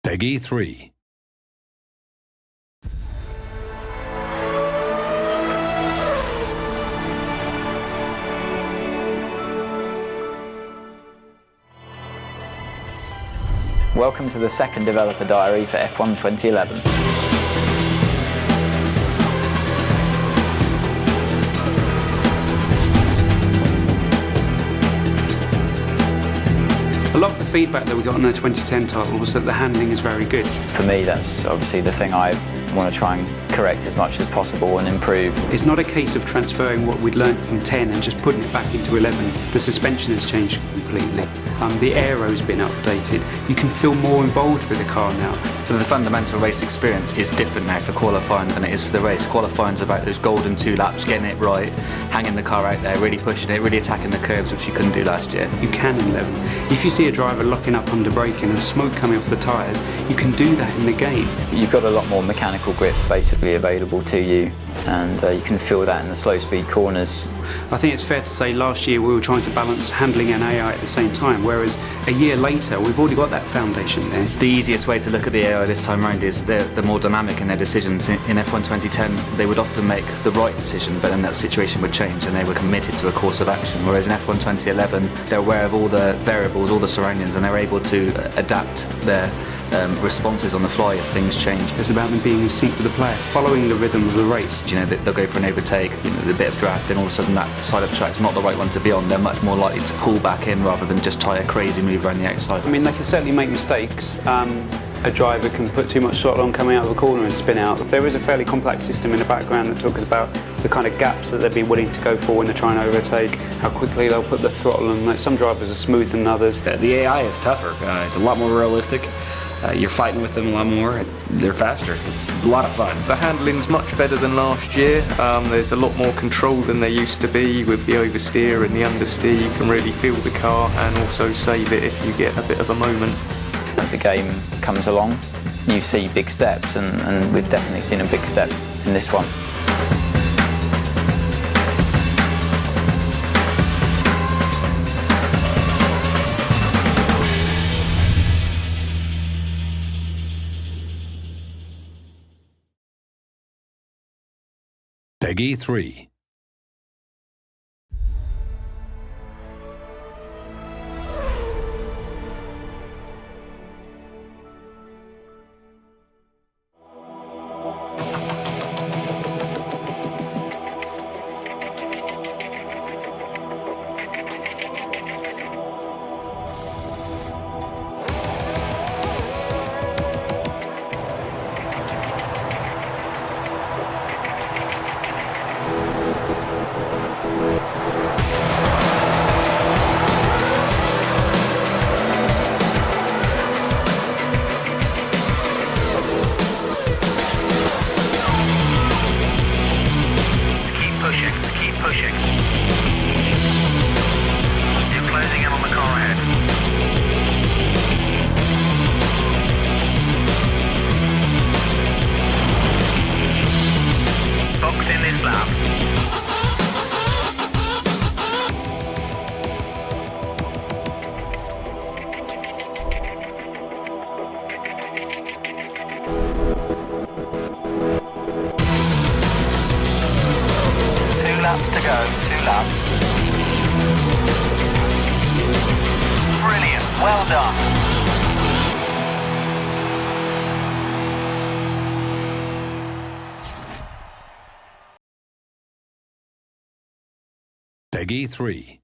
Peggy 3. Welcome to the second developer diary for F1 2011. A lot of the feedback that we got on the 2010 title was that the handling is very good. For me, that's obviously the thing I want to try and correct as much as possible and improve. It's not a case of transferring what we'd learned from 10 and just putting it back into 11. The suspension has changed completely. The aero's been updated. You can feel more involved with the car now. So the fundamental race experience is different now for qualifying than it is for the race. Qualifying's about those golden 2 laps, getting it right, hanging the car out there, really pushing it, really attacking the curbs, which you couldn't do last year. You can in 11. If you see a driver locking up under braking and smoke coming off the tyres, you can do that in the game. You've got a lot more mechanical grip basically available to you, and you can feel that in the slow speed corners. I think it's fair to say last year we were trying to balance handling and AI at the same time, whereas a year later we've already got that foundation there. The easiest way to look at the AI this time round is they're more dynamic in their decisions. In F1 2010 they would often make the right decision, but then that situation would change and they were committed to a course of action, whereas in F1 2011 they're aware of all the variables, all the surroundings, and they're able to adapt their responses on the fly if things change. It's about them being in sync with the player, following the rhythm of the race. You know, they'll go for an overtake, a bit of draft, and all of a sudden that side of the track's not the right one to be on. They're much more likely to pull back in rather than just try a crazy move around the outside. I mean, they can certainly make mistakes. A driver can put too much throttle on coming out of a corner and spin out. There is a fairly complex system in the background that talks about the kind of gaps that they'd be willing to go for when they're trying to overtake, how quickly they'll put the throttle on. Like, some drivers are smoother than others. The AI is tougher. It's a lot more realistic. You're fighting with them a lot more. They're faster. It's a lot of fun. The handling's much better than last year. There's a lot more control than there used to be with the oversteer and the understeer. You can really feel the car and also save it if you get a bit of a moment. As the game comes along, you see big steps, and we've definitely seen a big step in this one. Peggy 3. Keep pushing. You're closing in on the car ahead. Box in this lap. 2 laps to go, 2 laps. Brilliant, well done. Peggy 3.